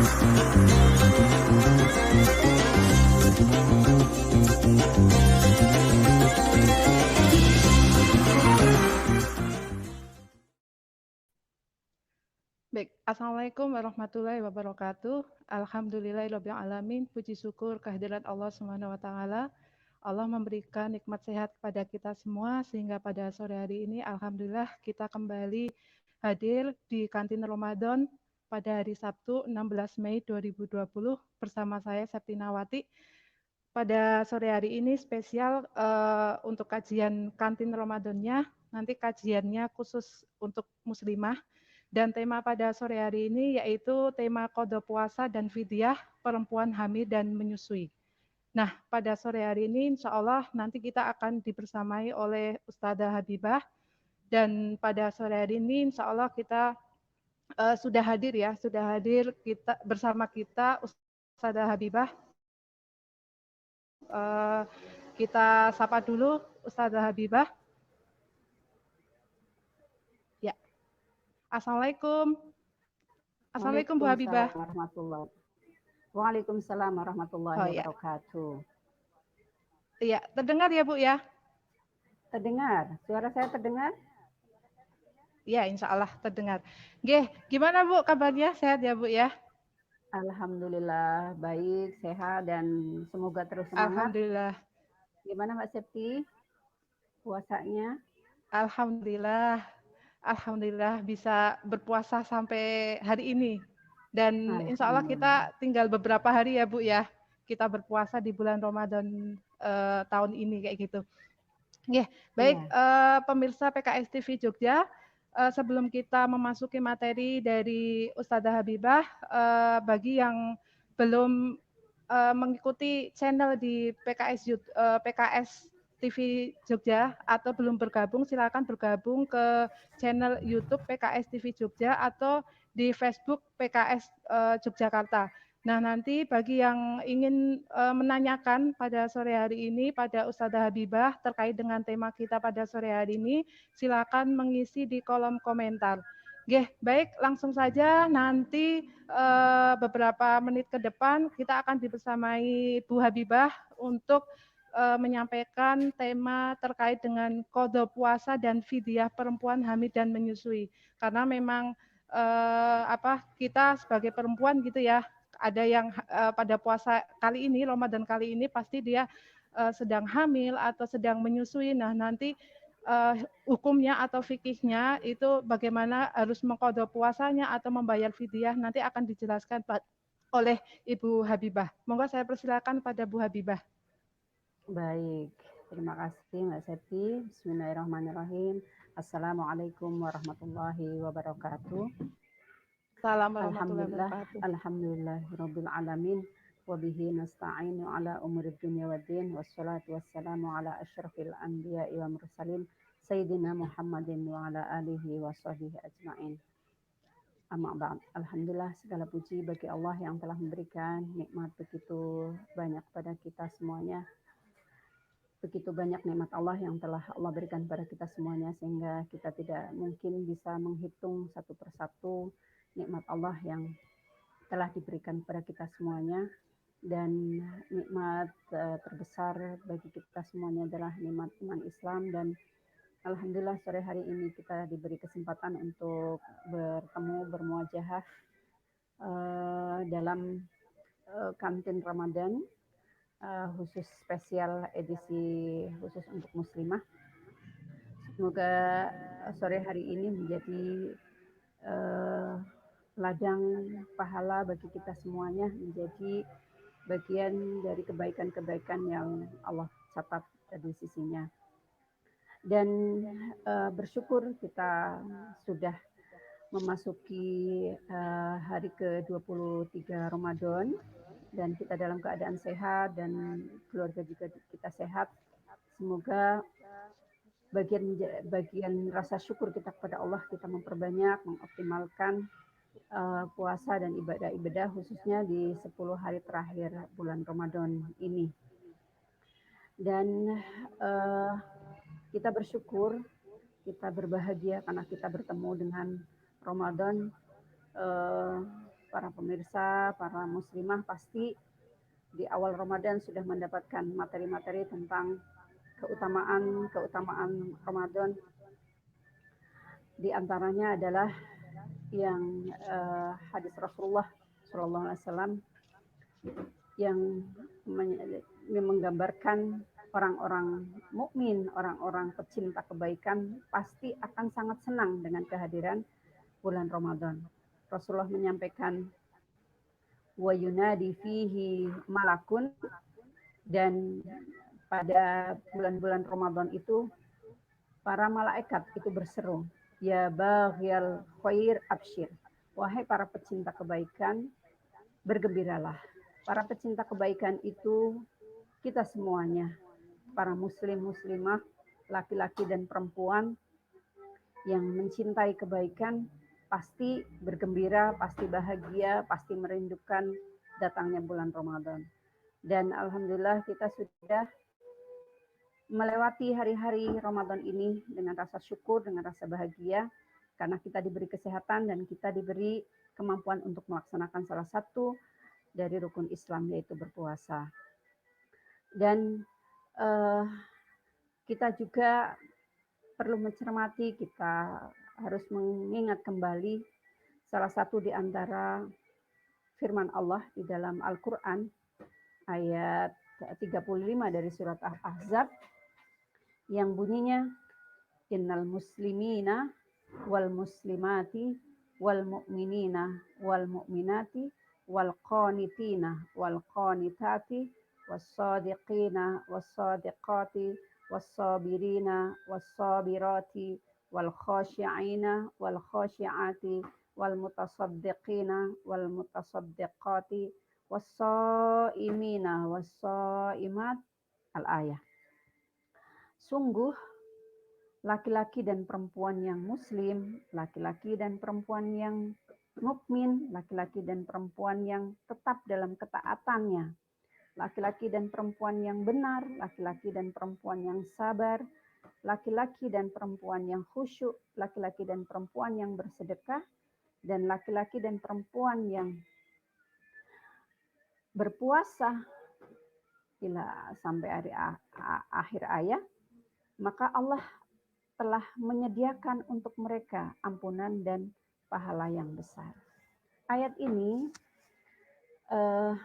Baik, Assalamualaikum warahmatullahi wabarakatuh. Alhamdulillahirabbil alamin. Puji syukur kehadirat Allah Subhanahu wa taala. Allah memberikan nikmat sehat kepada kita semua sehingga pada sore hari ini alhamdulillah kita kembali hadir di kantin Ramadan pada hari Sabtu 16 Mei 2020 bersama saya Septinawati. Pada sore hari ini spesial untuk kajian kantin Ramadannya. Nanti kajiannya khusus untuk muslimah. Dan tema pada sore hari ini yaitu tema qada puasa dan fidyah perempuan hamil dan menyusui. Nah, pada sore hari ini insya Allah nanti kita akan dibersamai oleh Ustadzah Habibah. Dan pada sore hari ini insya Allah kita sudah hadir kita bersama kita Ustadzah Habibah. Kita sapa dulu Ustadzah Habibah. Ya. Assalamualaikum. Assalamualaikum Bu Habibah. Waalaikumsalam warahmatullahi wabarakatuh. Iya, terdengar ya Bu ya? Terdengar. Suara saya terdengar? Ya, insya Allah terdengar. Gimana Bu kabarnya? Sehat ya Bu ya? Alhamdulillah baik, sehat dan semoga terus semangat. Alhamdulillah. Gimana Mbak Septi? Puasanya? Alhamdulillah bisa berpuasa sampai hari ini. Dan insya Allah kita tinggal beberapa hari ya Bu ya. Kita berpuasa di bulan Ramadan tahun ini kayak gitu. Baik, pemirsa PKS TV Jogja, sebelum kita memasuki materi dari Ustadzah Habibah, bagi yang belum mengikuti channel di PKS TV Jogja atau belum bergabung, silakan bergabung ke channel YouTube PKS TV Jogja atau di Facebook PKS Yogyakarta. Nah, nanti bagi yang ingin menanyakan pada sore hari ini pada Ustadzah Habibah terkait dengan tema kita pada sore hari ini, silakan mengisi di kolom komentar. Baik, langsung saja nanti beberapa menit ke depan kita akan dibersamai Bu Habibah untuk menyampaikan tema terkait dengan qada puasa dan fidyah perempuan hamil dan menyusui. Karena memang kita sebagai perempuan gitu ya, ada yang pada puasa kali ini, Ramadan kali ini pasti dia sedang hamil atau sedang menyusui. Nah, nanti hukumnya atau fikihnya itu bagaimana harus mengqada puasanya atau membayar fidyah nanti akan dijelaskan oleh Ibu Habibah. Monggo saya persilakan pada Bu Habibah. Baik, terima kasih Mbak Septi. Bismillahirrahmanirrahim. Assalamualaikum warahmatullahi wabarakatuh. Alhamdulillahirabbil alamin wa bihi nasta'inu ala umuri dunya waddin wassalatu wassalamu ala asyrafil anbiya'i wa mursalin sayyidina Muhammadin wa ala alihi wa sahbihi ajma'in. Amma ba'd. Alhamdulillah segala puji bagi Allah yang telah memberikan nikmat begitu banyak pada kita semuanya. Begitu banyak nikmat Allah yang telah Allah berikan pada kita semuanya sehingga kita tidak mungkin bisa menghitung satu persatu nikmat Allah yang telah diberikan kepada kita semuanya. Dan nikmat terbesar bagi kita semuanya adalah nikmat iman Islam. Dan alhamdulillah sore hari ini kita diberi kesempatan untuk bertemu bermuajahah dalam kantin Ramadan khusus spesial edisi khusus untuk muslimah. Semoga sore hari ini menjadi ladang pahala bagi kita semuanya, menjadi bagian dari kebaikan-kebaikan yang Allah catat di sisinya. Dan bersyukur kita sudah memasuki hari ke-23 Ramadan dan kita dalam keadaan sehat dan keluarga juga kita sehat. Semoga bagian rasa syukur kita kepada Allah kita memperbanyak, mengoptimalkan puasa dan ibadah-ibadah khususnya di 10 hari terakhir bulan Ramadan ini. Dan kita bersyukur, kita berbahagia karena kita bertemu dengan Ramadan para pemirsa, para muslimah pasti di awal Ramadan sudah mendapatkan materi-materi tentang keutamaan Ramadan. Di antaranya adalah yang hadis Rasulullah Shallallahu Alaihi Wasallam yang menggambarkan orang-orang mukmin, orang-orang pecinta kebaikan pasti akan sangat senang dengan kehadiran bulan Ramadan. Rasulullah menyampaikan wa yunadi fihi malakun, dan pada bulan-bulan Ramadan itu para malaikat itu berseru, ya baghiyal khair absyir, wahai para pecinta kebaikan bergembiralah. Para pecinta kebaikan itu kita semuanya, para muslim muslimah, laki-laki dan perempuan yang mencintai kebaikan pasti bergembira, pasti bahagia, pasti merindukan datangnya bulan Ramadan. Dan alhamdulillah kita sudah melewati hari-hari Ramadan ini dengan rasa syukur, dengan rasa bahagia, karena kita diberi kesehatan dan kita diberi kemampuan untuk melaksanakan salah satu dari rukun Islam, yaitu berpuasa. Dan kita juga perlu mencermati, kita harus mengingat kembali salah satu di antara firman Allah di dalam Al-Quran, ayat 35 dari surat Al-Ahzab, yang bunyinya, innal muslimina wal muslimati wal mu'minina wal mu'minati wal qanitina wal qanitati was sadiqina was sadiqati was sabirina was sabirati wal khashi'ina wal khashi'ati wal mutasaddiqina wal mutasaddiqati was saimina was saimat. Al-ayah. Sungguh laki-laki dan perempuan yang muslim, laki-laki dan perempuan yang mukmin, laki-laki dan perempuan yang tetap dalam ketaatannya, laki-laki dan perempuan yang benar, laki-laki dan perempuan yang sabar, laki-laki dan perempuan yang khusyuk, laki-laki dan perempuan yang bersedekah, dan laki-laki dan perempuan yang berpuasa sampai akhir ayat, maka Allah telah menyediakan untuk mereka ampunan dan pahala yang besar. Ayat ini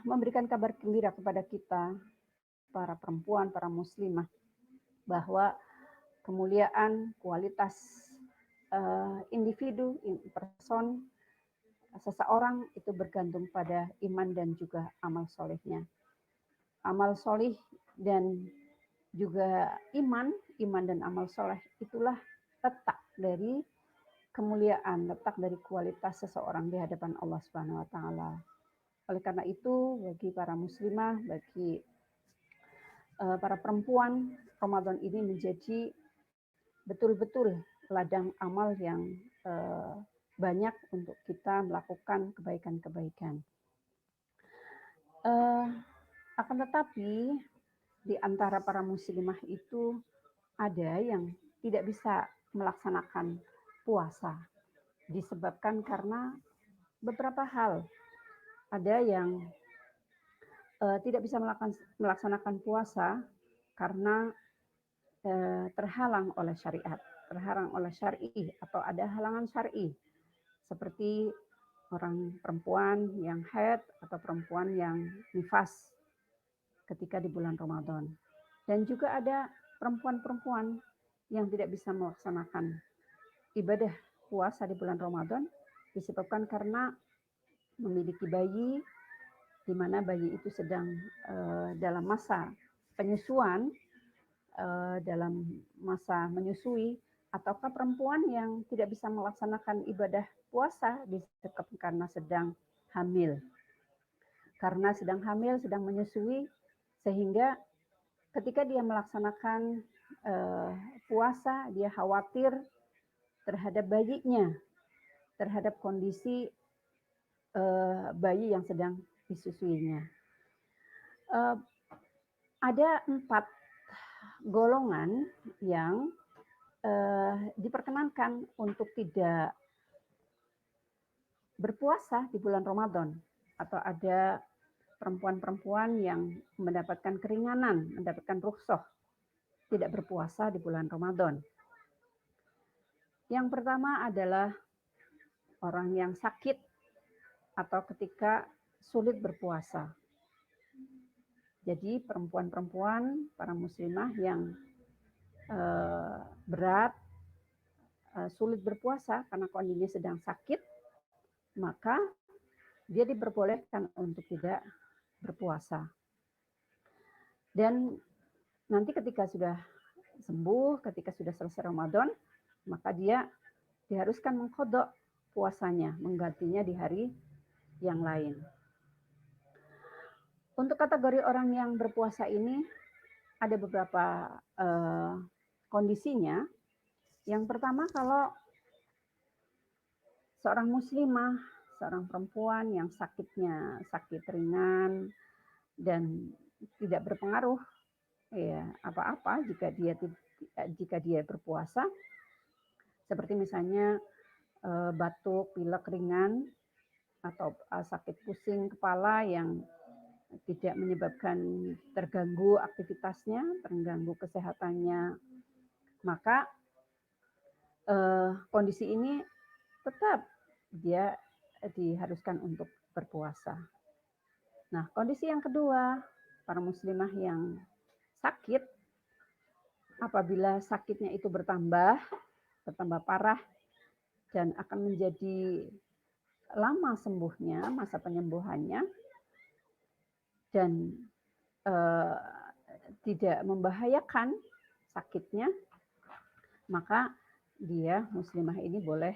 memberikan kabar gembira kepada kita, para perempuan, para muslimah, bahwa kemuliaan, kualitas individu, person, seseorang itu bergantung pada iman dan juga amal solehnya. Amal soleh dan juga iman dan amal soleh itulah letak dari kemuliaan, letak dari kualitas seseorang di hadapan Allah Subhanahu wa taala. Oleh karena itu, bagi para muslimah, bagi para perempuan, Ramadan ini menjadi betul-betul ladang amal yang banyak untuk kita melakukan kebaikan-kebaikan. Akan tetapi di antara para muslimah itu ada yang tidak bisa melaksanakan puasa disebabkan karena beberapa hal. Ada yang tidak bisa melaksanakan puasa karena terhalang oleh syariat, terhalang oleh syar'i, atau ada halangan syar'i seperti orang perempuan yang haid atau perempuan yang nifas ketika di bulan Ramadan. Dan juga ada perempuan-perempuan yang tidak bisa melaksanakan ibadah puasa di bulan Ramadan disebabkan karena memiliki bayi, di mana bayi itu sedang dalam masa penyusuan, dalam masa menyusui, ataukah perempuan yang tidak bisa melaksanakan ibadah puasa disebabkan karena sedang hamil. Karena sedang hamil, sedang menyusui, sehingga ketika dia melaksanakan puasa, dia khawatir terhadap bayinya, terhadap kondisi bayi yang sedang disusuinya. Ada 4 golongan yang diperkenankan untuk tidak berpuasa di bulan Ramadan, atau ada perempuan-perempuan yang mendapatkan keringanan, mendapatkan rukhsah tidak berpuasa di bulan Ramadan. Yang pertama adalah orang yang sakit atau ketika sulit berpuasa. Jadi perempuan-perempuan, para muslimah yang berat, sulit berpuasa karena kondisinya sedang sakit, maka dia diperbolehkan untuk tidak berpuasa. Dan nanti ketika sudah sembuh, ketika sudah selesai Ramadan, maka dia diharuskan mengqadha puasanya, menggantinya di hari yang lain. Untuk kategori orang yang berpuasa ini ada beberapa kondisinya. Yang pertama, kalau seorang muslimah, seorang perempuan yang sakitnya sakit ringan dan tidak berpengaruh ya apa-apa jika dia berpuasa, seperti misalnya batuk, pilek ringan, atau sakit pusing kepala yang tidak menyebabkan terganggu aktivitasnya, terganggu kesehatannya, maka kondisi ini tetap dia diharuskan untuk berpuasa. Nah, kondisi yang kedua, para muslimah yang sakit, apabila sakitnya itu bertambah parah dan akan menjadi lama sembuhnya, masa penyembuhannya, dan tidak membahayakan sakitnya, maka dia muslimah ini boleh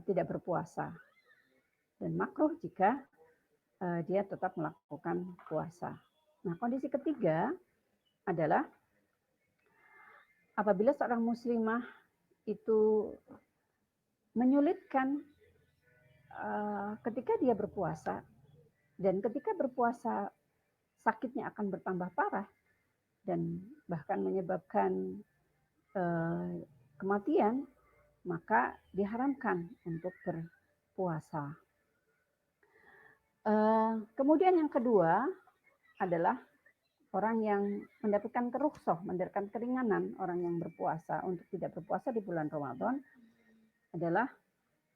tidak berpuasa. Dan makruh jika dia tetap melakukan puasa. Nah, kondisi ketiga adalah apabila seorang muslimah itu menyulitkan ketika dia berpuasa, dan ketika berpuasa sakitnya akan bertambah parah dan bahkan menyebabkan kematian, maka diharamkan untuk berpuasa. Kemudian yang kedua adalah orang yang mendapatkan rukhsah, mendapatkan keringanan, orang yang berpuasa untuk tidak berpuasa di bulan Ramadan adalah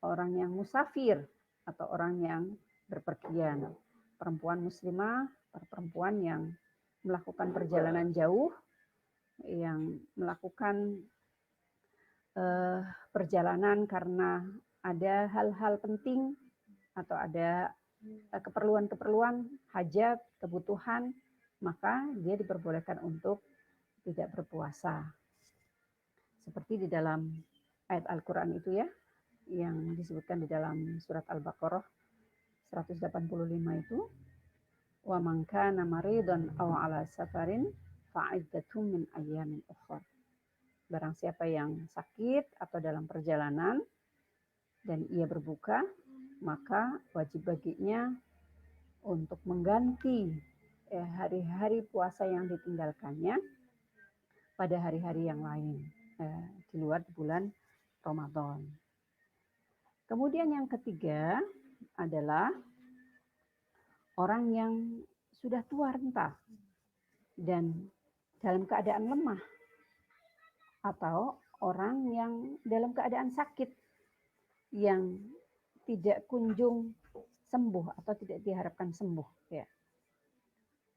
orang yang musafir atau orang yang berpergian. Perempuan muslimah, perempuan yang melakukan perjalanan jauh, yang melakukan perjalanan karena ada hal-hal penting atau ada keperluan-keperluan, hajat, kebutuhan, maka dia diperbolehkan untuk tidak berpuasa. Seperti di dalam ayat Al-Quran itu ya, yang disebutkan di dalam surat Al-Baqarah 185 itu, wa man kana maridan aw ala safarin fa'iddatun min ayyamin ukhra. Barang siapa yang sakit atau dalam perjalanan dan ia berbuka, maka wajib baginya untuk mengganti hari-hari puasa yang ditinggalkannya pada hari-hari yang lain di luar bulan Ramadan. Kemudian yang ketiga adalah orang yang sudah tua renta dan dalam keadaan lemah, atau orang yang dalam keadaan sakit yang tidak kunjung sembuh atau tidak diharapkan sembuh. Ya.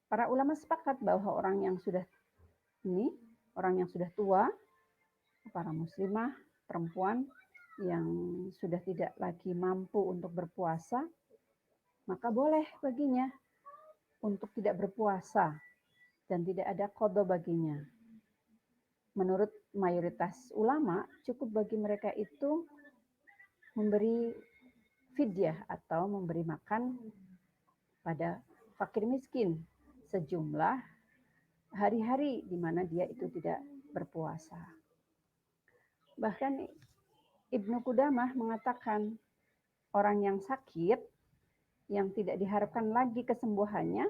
Para ulama sepakat bahwa orang yang sudah tua, para muslimah, perempuan yang sudah tidak lagi mampu untuk berpuasa, maka boleh baginya untuk tidak berpuasa dan tidak ada qadha baginya. Menurut mayoritas ulama, cukup bagi mereka itu memberi fidyah atau memberi makan pada fakir miskin sejumlah hari-hari di mana dia itu tidak berpuasa. Bahkan Ibnu Qudamah mengatakan orang yang sakit, yang tidak diharapkan lagi kesembuhannya,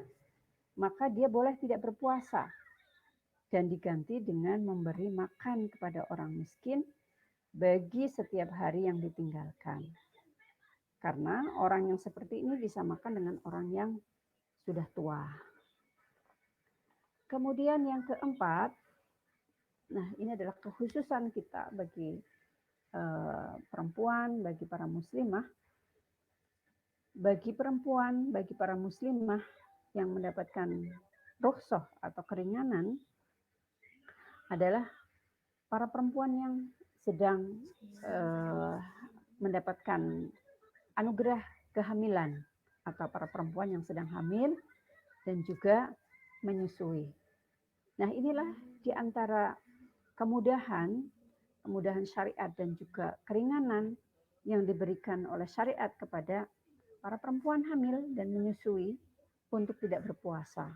maka dia boleh tidak berpuasa dan diganti dengan memberi makan kepada orang miskin bagi setiap hari yang ditinggalkan. Karena orang yang seperti ini disamakan dengan orang yang sudah tua. Kemudian yang keempat, nah ini adalah kekhususan kita bagi perempuan, bagi para muslimah. Bagi perempuan, bagi para muslimah yang mendapatkan rukhsah atau keringanan adalah para perempuan yang sedang mendapatkan anugerah kehamilan atau para perempuan yang sedang hamil dan juga menyusui. Nah, inilah di antara kemudahan syariat dan juga keringanan yang diberikan oleh syariat kepada para perempuan hamil dan menyusui untuk tidak berpuasa.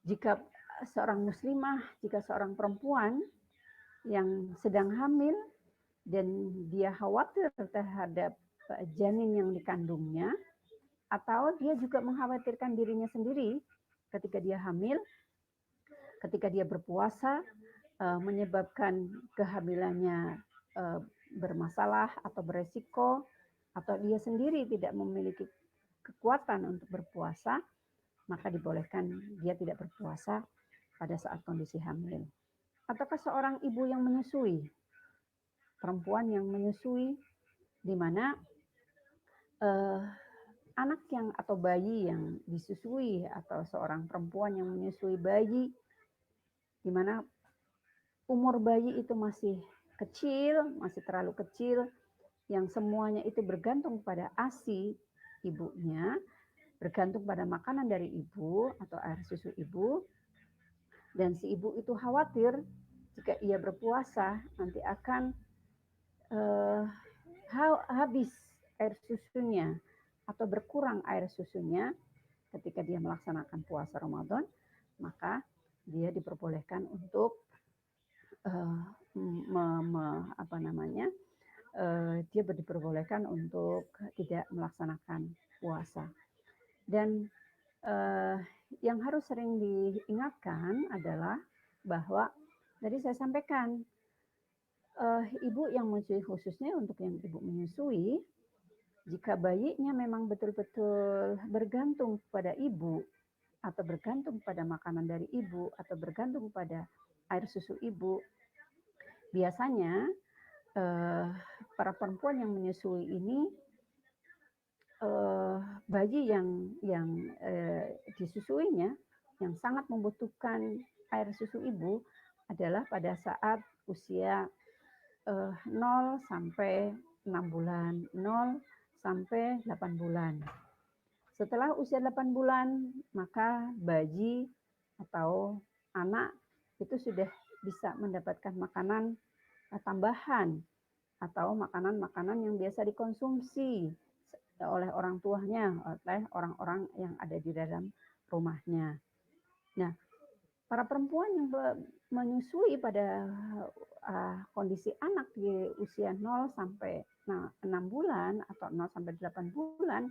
Jika seorang muslimah, jika seorang perempuan yang sedang hamil dan dia khawatir terhadap janin yang dikandungnya, atau dia juga mengkhawatirkan dirinya sendiri ketika dia hamil, ketika dia berpuasa, menyebabkan kehamilannya bermasalah atau beresiko, atau dia sendiri tidak memiliki kekuatan untuk berpuasa, maka dibolehkan dia tidak berpuasa pada saat kondisi hamil. Ataukah seorang ibu yang menyusui, perempuan yang menyusui, di mana anak yang atau bayi yang disusui atau seorang perempuan yang menyusui bayi, di mana umur bayi itu masih kecil, masih terlalu kecil, yang semuanya itu bergantung pada ASI ibunya, bergantung pada makanan dari ibu atau air susu ibu, dan si ibu itu khawatir jika ia berpuasa nanti akan habis air susunya atau berkurang air susunya ketika dia melaksanakan puasa Ramadan, maka dia diperbolehkan untuk dia diperbolehkan untuk tidak melaksanakan puasa. Dan yang harus sering diingatkan adalah bahwa tadi saya sampaikan ibu yang menyusui, khususnya untuk yang ibu menyusui, jika bayinya memang betul-betul bergantung pada ibu atau bergantung pada makanan dari ibu atau bergantung pada air susu ibu, biasanya para perempuan yang menyusui ini bayi yang disusuinya yang sangat membutuhkan air susu ibu adalah pada saat usia 0 sampai 6 bulan, 0 sampai 8 bulan. Setelah usia 8 bulan, maka bayi atau anak itu sudah bisa mendapatkan makanan tambahan atau makanan-makanan yang biasa dikonsumsi oleh orang tuanya, oleh orang-orang yang ada di dalam rumahnya. Nah, para perempuan yang menyusui pada kondisi anak di usia 0 sampai 6 bulan atau 0 sampai 8 bulan,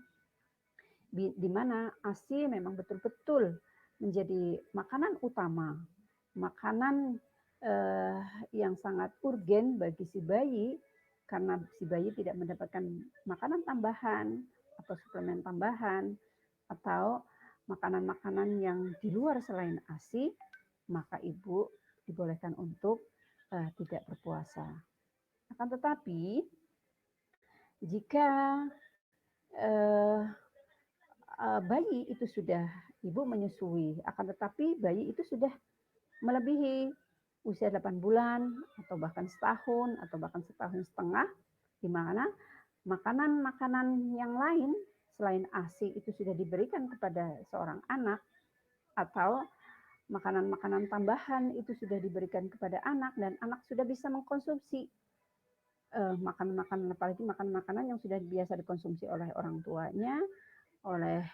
di mana ASI memang betul-betul menjadi makanan utama, makanan yang sangat urgen bagi si bayi, karena si bayi tidak mendapatkan makanan tambahan atau suplemen tambahan atau makanan-makanan yang di luar selain ASI, maka ibu dibolehkan untuk tidak berpuasa. Akan tetapi jika bayi itu sudah ibu menyusui, akan tetapi bayi itu sudah melebihi usia 8 bulan atau bahkan setahun atau bahkan setahun setengah, di mana makanan-makanan yang lain selain ASI itu sudah diberikan kepada seorang anak, atau makanan-makanan tambahan itu sudah diberikan kepada anak dan anak sudah bisa mengkonsumsi makanan-makanan, apalagi makanan-makanan yang sudah biasa dikonsumsi oleh orang tuanya, oleh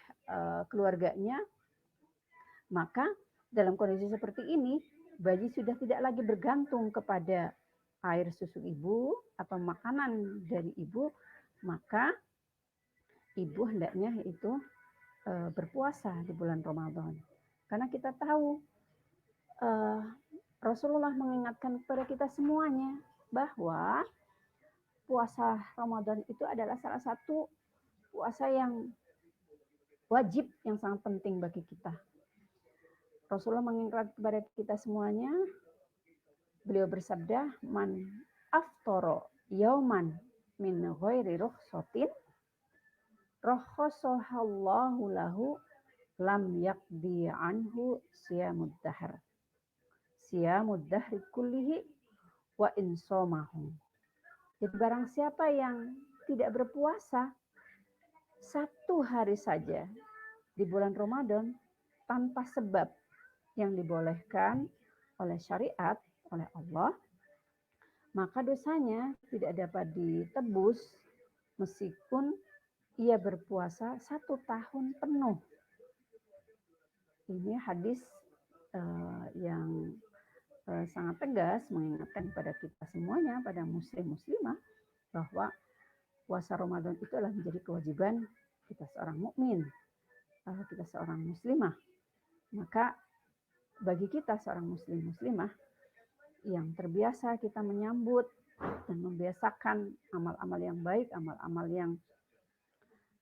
keluarganya, maka dalam kondisi seperti ini bayi sudah tidak lagi bergantung kepada air susu ibu atau makanan dari ibu, maka ibu hendaknya itu berpuasa di bulan Ramadan. Karena kita tahu Rasulullah mengingatkan kepada kita semuanya bahwa puasa Ramadan itu adalah salah satu puasa yang wajib, yang sangat penting bagi kita. Rasulullah mengingatkan kepada kita semuanya, beliau bersabda, man aftoro yauman min ghairi rukhsatin rakhasahallahu lahu lam yakdi anhu siyamud dahr. Siyamud dahri kullihi wa insomahu. Jadi barang siapa yang tidak berpuasa satu hari saja di bulan Ramadan tanpa sebab yang dibolehkan oleh syariat, oleh Allah, maka dosanya tidak dapat ditebus meskipun ia berpuasa 1 tahun penuh. Ini hadis yang sangat tegas mengingatkan kepada kita semuanya, pada muslim-muslimah, bahwa puasa Ramadan itu adalah menjadi kewajiban kita seorang mukmin, kita seorang muslimah. Maka bagi kita seorang muslim-muslimah yang terbiasa kita menyambut dan membiasakan amal-amal yang baik, amal-amal yang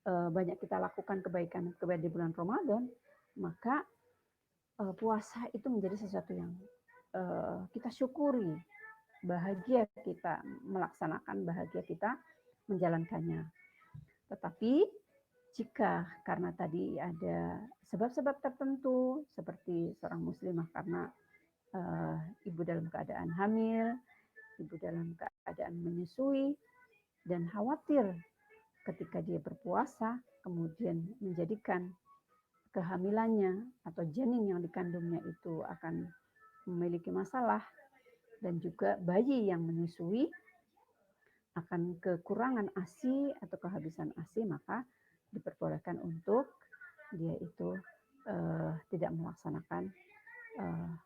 banyak kita lakukan kebaikan di bulan Ramadan, maka puasa itu menjadi sesuatu yang kita syukuri, bahagia kita melaksanakan, bahagia kita menjalankannya. Tetapi jika karena tadi ada sebab-sebab tertentu, seperti seorang muslimah karena ibu dalam keadaan hamil, ibu dalam keadaan menyusui, dan khawatir ketika dia berpuasa, kemudian menjadikan kehamilannya atau janin yang dikandungnya itu akan memiliki masalah, dan juga bayi yang menyusui akan kekurangan ASI atau kehabisan ASI, maka diperbolehkan untuk dia itu tidak melaksanakan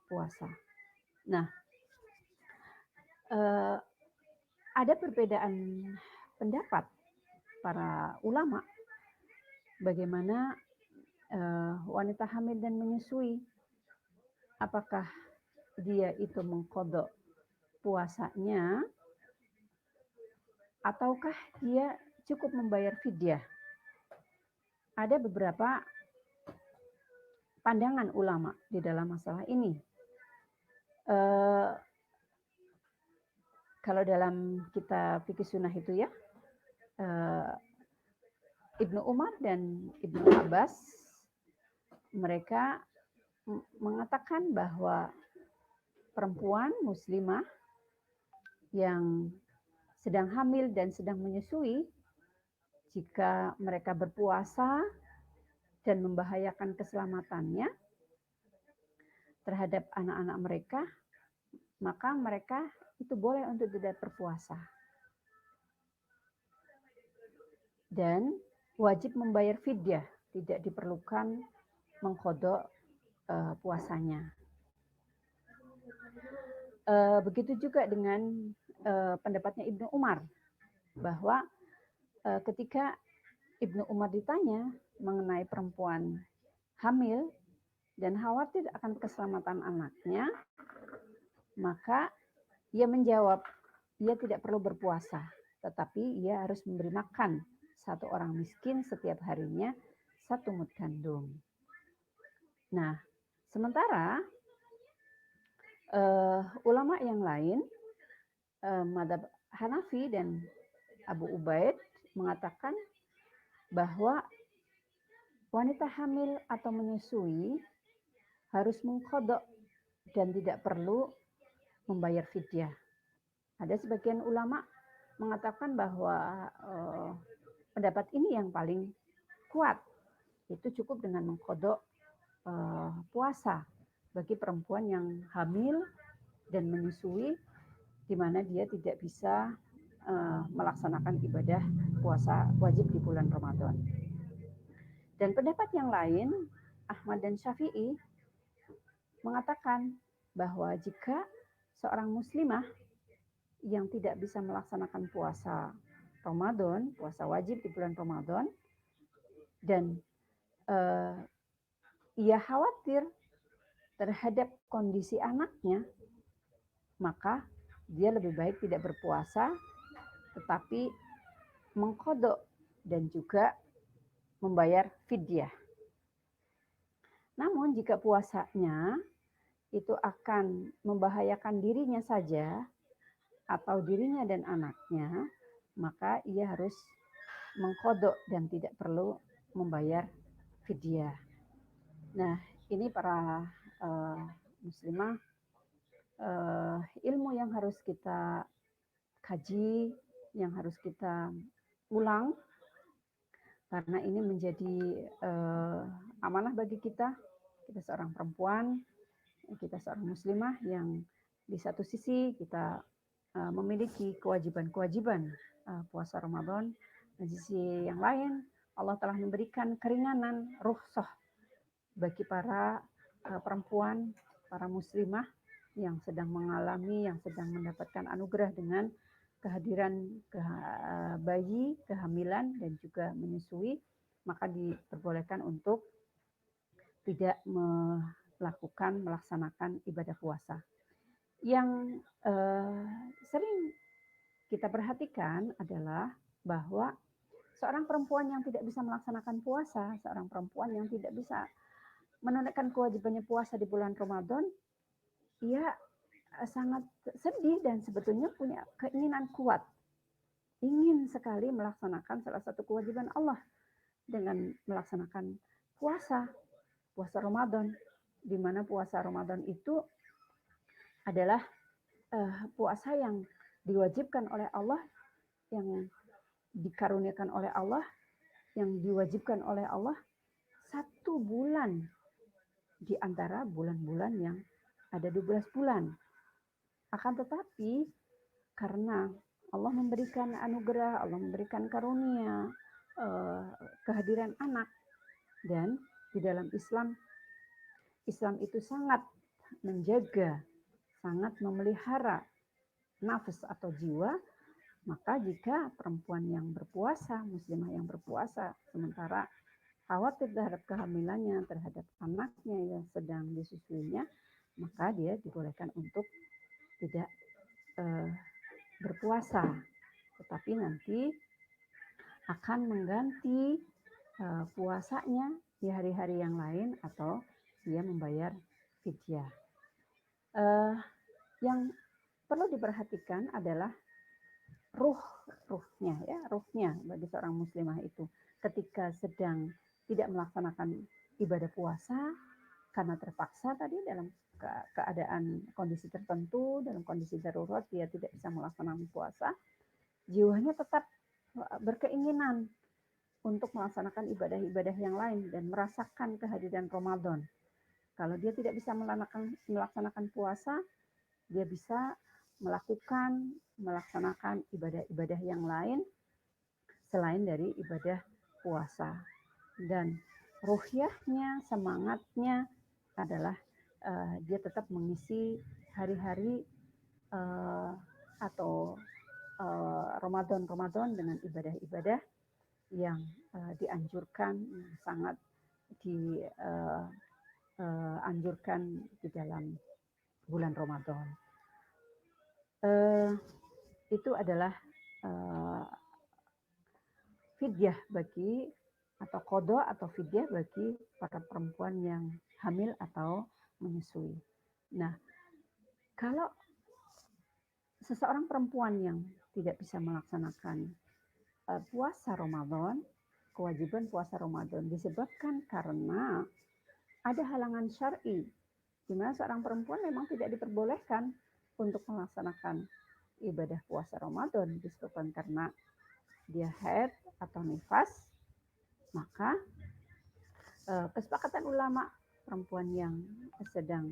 puasa. Nah, ada perbedaan pendapat para ulama bagaimana wanita hamil dan menyusui, apakah dia itu mengqadha puasanya ataukah dia cukup membayar fidyah. Ada beberapa pandangan ulama di dalam masalah ini. Kalau dalam kitab fikih sunnah itu ya, Ibnu Umar dan Ibnu Abbas, mereka mengatakan bahwa perempuan muslimah yang sedang hamil dan sedang menyusui, jika mereka berpuasa dan membahayakan keselamatannya terhadap anak-anak mereka, maka mereka itu boleh untuk tidak berpuasa. Dan wajib membayar fidyah, tidak diperlukan mengqadha puasanya. Begitu juga dengan pendapatnya Ibnu Umar, bahwa ketika Ibnu Umar ditanya mengenai perempuan hamil dan khawatir akan keselamatan anaknya, maka ia menjawab, ia tidak perlu berpuasa, tetapi ia harus memberi makan 1 orang miskin setiap harinya 1 mud gandum. Nah, sementara ulama yang lain, mazhab Hanafi dan Abu Ubaid, mengatakan bahwa wanita hamil atau menyusui harus mengqadha dan tidak perlu membayar fidyah. Ada sebagian ulama mengatakan bahwa pendapat ini yang paling kuat, itu cukup dengan mengqadha puasa bagi perempuan yang hamil dan menyusui, di mana dia tidak bisa melaksanakan ibadah puasa wajib di bulan Ramadan. Dan pendapat yang lain, Ahmad dan Syafi'i, mengatakan bahwa jika seorang muslimah yang tidak bisa melaksanakan puasa Ramadan, puasa wajib di bulan Ramadan, dan ia khawatir terhadap kondisi anaknya, maka dia lebih baik tidak berpuasa tetapi mengqadha dan juga membayar fidyah. Namun jika puasanya itu akan membahayakan dirinya saja atau dirinya dan anaknya, maka ia harus mengqadha dan tidak perlu membayar fidyah. Nah, ini para muslimah, ilmu yang harus kita kaji, yang harus kita ulang, karena ini menjadi amanah bagi kita seorang perempuan, kita seorang muslimah yang di satu sisi kita memiliki kewajiban-kewajiban puasa Ramadan, dan di sisi yang lain Allah telah memberikan keringanan rukhsah bagi para perempuan, para muslimah yang sedang mengalami, yang sedang mendapatkan anugerah dengan kehadiran bayi, kehamilan, dan juga menyusui, maka diperbolehkan untuk tidak melaksanakan ibadah puasa. Yang sering kita perhatikan adalah bahwa seorang perempuan yang tidak bisa melaksanakan puasa, seorang perempuan yang tidak bisa menunaikan kewajibannya puasa di bulan Ramadan, ia sangat sedih dan sebetulnya punya keinginan kuat, ingin sekali melaksanakan salah satu kewajiban Allah dengan melaksanakan puasa Ramadan, di mana puasa Ramadan itu adalah puasa yang diwajibkan oleh Allah, yang dikaruniakan oleh Allah, yang diwajibkan oleh Allah 1 bulan di antara bulan-bulan yang ada 12 bulan. Akan tetapi karena Allah memberikan anugerah, Allah memberikan karunia, kehadiran anak, dan di dalam Islam itu sangat menjaga, sangat memelihara nafas atau jiwa, maka jika perempuan yang berpuasa, muslimah yang berpuasa, sementara khawatir terhadap kehamilannya, terhadap anaknya yang sedang disusuinya, maka dia dibolehkan untuk tidak berpuasa, tetapi nanti akan mengganti puasanya di hari-hari yang lain atau dia membayar fidyah. Yang perlu diperhatikan adalah ruhnya bagi seorang muslimah itu ketika sedang tidak melaksanakan ibadah puasa karena terpaksa tadi dalam keadaan kondisi tertentu, dalam kondisi darurat dia tidak bisa melaksanakan puasa, jiwanya tetap berkeinginan untuk melaksanakan ibadah-ibadah yang lain dan merasakan kehadiran Ramadan. Kalau dia tidak bisa melaksanakan puasa, dia bisa melaksanakan ibadah-ibadah yang lain selain dari ibadah puasa. Dan ruhiyahnya, semangatnya adalah dia tetap mengisi hari-hari atau Ramadan dengan ibadah-ibadah yang dianjurkan, sangat dianjurkan di dalam bulan Ramadan. Itu adalah fidyah bagi atau qadha atau fidyah bagi para perempuan yang hamil atau menyusui. Nah, kalau seseorang perempuan yang tidak bisa melaksanakan puasa Ramadan, kewajiban puasa Ramadan disebabkan karena ada halangan syar'i, di mana seorang perempuan memang tidak diperbolehkan untuk melaksanakan ibadah puasa Ramadan disebabkan karena dia haid atau nifas, maka kesepakatan ulama perempuan yang sedang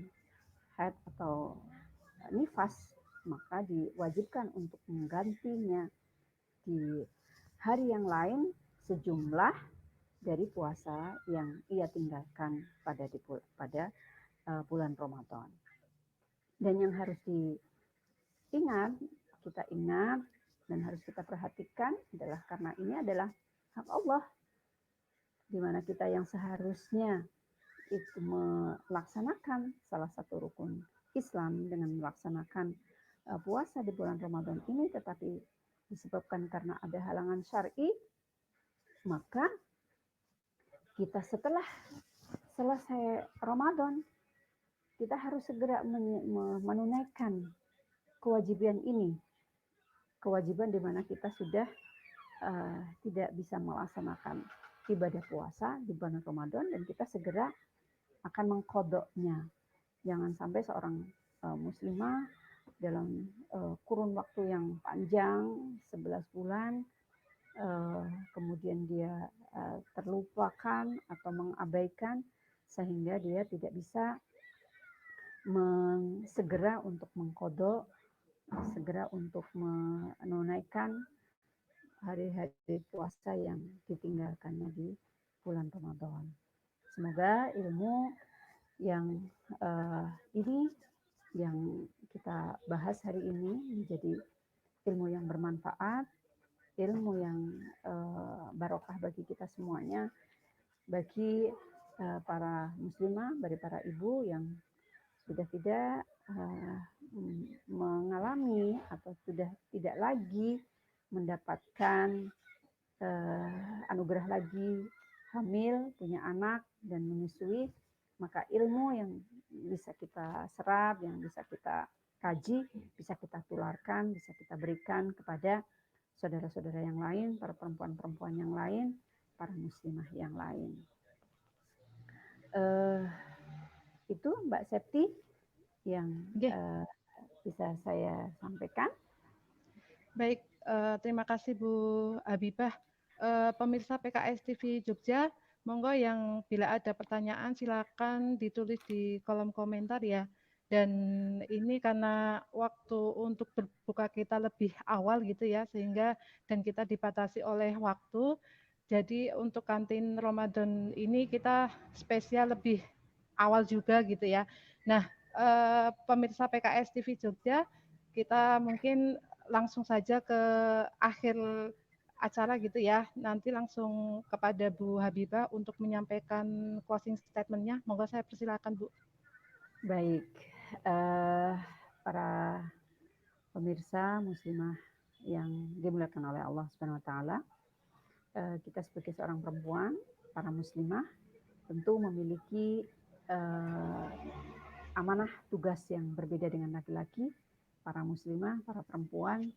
haid atau nifas maka diwajibkan untuk menggantinya di hari yang lain sejumlah dari puasa yang ia tinggalkan pada bulan Ramadan. Dan yang harus kita ingat dan harus kita perhatikan adalah karena ini adalah hak Allah, di mana kita yang seharusnya itu melaksanakan salah satu rukun Islam dengan melaksanakan puasa di bulan Ramadan ini, tetapi disebabkan karena ada halangan syar'i, maka kita setelah selesai Ramadan, kita harus segera menunaikan kewajiban ini. Kewajiban di mana kita sudah tidak bisa melaksanakan ibadah puasa di bulan Ramadan, dan kita segera akan mengkodoknya. Jangan sampai seorang muslimah dalam kurun waktu yang panjang 11 bulan kemudian dia terlupakan atau mengabaikan, sehingga dia tidak bisa segera untuk mengkodok, segera untuk menunaikan hari-hari puasa yang ditinggalkannya di bulan Ramadan. Semoga ilmu yang ini yang kita bahas hari ini menjadi ilmu yang bermanfaat, ilmu yang barokah bagi kita semuanya, bagi para muslimah, bagi para ibu yang sudah tidak mengalami atau sudah tidak lagi mendapatkan anugerah lagi hamil, punya anak, dan menyusui, maka ilmu yang bisa kita serap, yang bisa kita kaji, bisa kita tularkan, bisa kita berikan kepada saudara-saudara yang lain, para perempuan-perempuan yang lain, para muslimah yang lain. Itu Mbak Septi yang bisa saya sampaikan. Baik, terima kasih Bu Habibah. Pemirsa PKS TV Jogja, monggo yang bila ada pertanyaan silakan ditulis di kolom komentar ya. Dan ini karena waktu untuk berbuka kita lebih awal gitu ya, sehingga dan kita dibatasi oleh waktu. Jadi untuk kantin Ramadan ini kita spesial lebih awal juga gitu ya. Nah, pemirsa PKS TV Jogja, kita mungkin langsung saja ke akhir acara gitu ya. Nanti langsung kepada Bu Habibah untuk menyampaikan closing statement-nya. Monggo saya persilakan, Bu. Baik, para pemirsa muslimah yang dimuliakan oleh Allah Subhanahu wa taala, kita sebagai seorang perempuan, para muslimah tentu memiliki amanah tugas yang berbeda dengan laki-laki. Para muslimah, para perempuan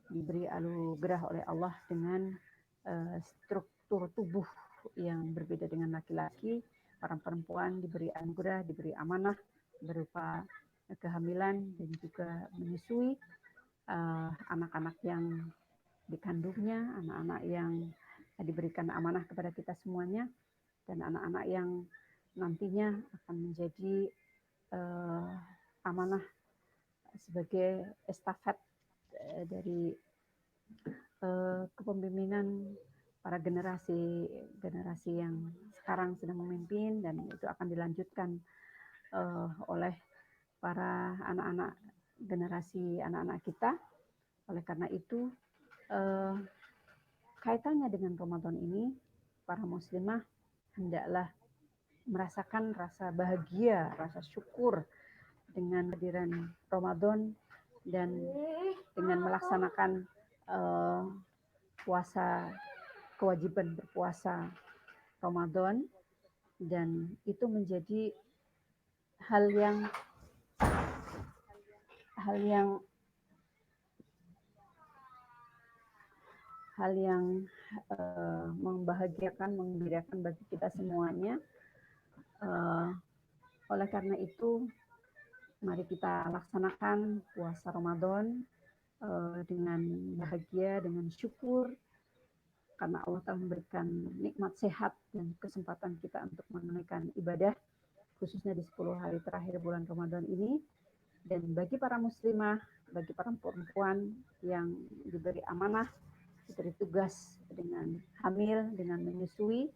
diberi anugerah oleh Allah dengan struktur tubuh yang berbeda dengan laki-laki. Para perempuan diberi anugerah, diberi amanah berupa kehamilan dan juga menyusui anak-anak yang dikandungnya, anak-anak yang diberikan amanah kepada kita semuanya, dan anak-anak yang nantinya akan menjadi amanah sebagai estafet dari kepemimpinan para generasi yang sekarang sedang memimpin, dan itu akan dilanjutkan oleh para anak-anak generasi anak-anak kita. Oleh karena itu kaitannya dengan Ramadan ini, para muslimah hendaklah merasakan rasa bahagia, rasa syukur dengan kehadiran Ramadan, dan dengan melaksanakan puasa, kewajiban berpuasa Ramadan, dan itu menjadi hal yang membahagiakan, menggembirakan bagi kita semuanya. Oleh karena itu, mari kita laksanakan puasa Ramadan dengan bahagia, dengan syukur, karena Allah telah memberikan nikmat sehat dan kesempatan kita untuk menunaikan ibadah, khususnya di 10 hari terakhir bulan Ramadan ini. Dan bagi para muslimah, bagi para perempuan yang diberi amanah, diberi tugas dengan hamil, dengan menyusui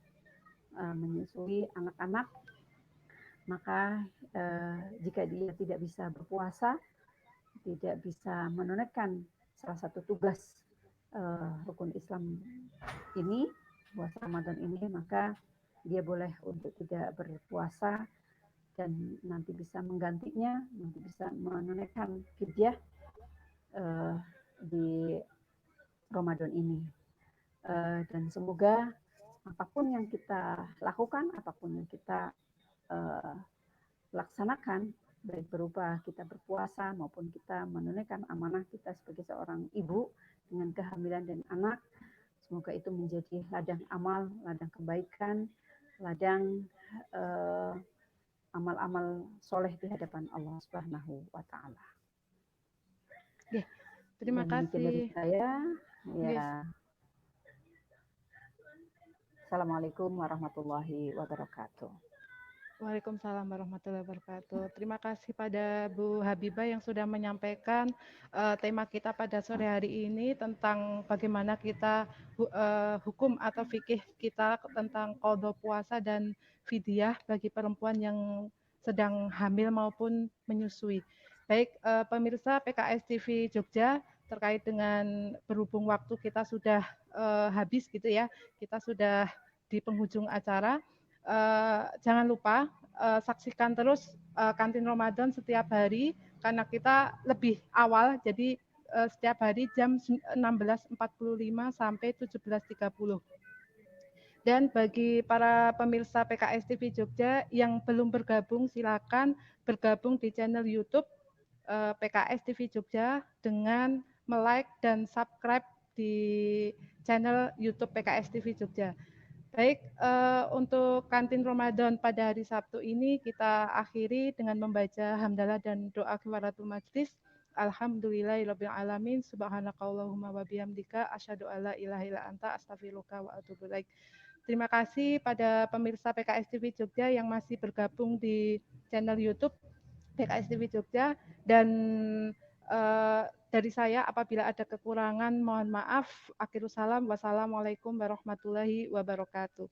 anak-anak, maka jika dia tidak bisa berpuasa, tidak bisa menunaikan salah satu tugas rukun Islam ini, puasa Ramadan ini, maka dia boleh untuk tidak berpuasa, dan nanti bisa menggantinya, nanti bisa menunaikan fidyah di Ramadan ini. Dan semoga apapun yang kita lakukan, apapun yang kita laksanakan, baik berupa kita berpuasa maupun kita menunaikan amanah kita sebagai seorang ibu dengan kehamilan dan anak, semoga itu menjadi ladang amal, ladang kebaikan, ladang amal-amal soleh di hadapan Allah Subhanahu wa Ta'ala. Terima kasih dari saya. Yes. Ya. Assalamualaikum warahmatullahi wabarakatuh. Waalaikumsalam warahmatullahi wabarakatuh. Terima kasih pada Bu Habibah yang sudah menyampaikan tema kita pada sore hari ini tentang bagaimana kita hukum atau fikih kita tentang qadha puasa dan fidyah bagi perempuan yang sedang hamil maupun menyusui. Baik pemirsa PKS TV Jogja, terkait dengan berhubung waktu kita sudah habis gitu ya, kita sudah di penghujung acara. Jangan lupa saksikan terus Kantin Ramadan setiap hari karena kita lebih awal, jadi setiap hari jam 16.45 sampai 17.30. Dan bagi para pemirsa PKS TV Jogja yang belum bergabung, silakan bergabung di channel YouTube PKS TV Jogja dengan like dan subscribe di channel YouTube PKS TV Jogja. Baik, untuk Kantin Ramadan pada hari Sabtu ini kita akhiri dengan membaca hamdalah dan doa kifaratul majlis. Alhamdulillahirabbil alamin, subhanakallahumma wa bihamdika asyhadu alla ilaha illa anta astaghfiruka wa atubu ilaik. Terima kasih pada pemirsa PKS TV Jogja yang masih bergabung di channel YouTube PKS TV Jogja, dan dari saya apabila ada kekurangan mohon maaf. Akhirus salam, wassalamualaikum warahmatullahi wabarakatuh.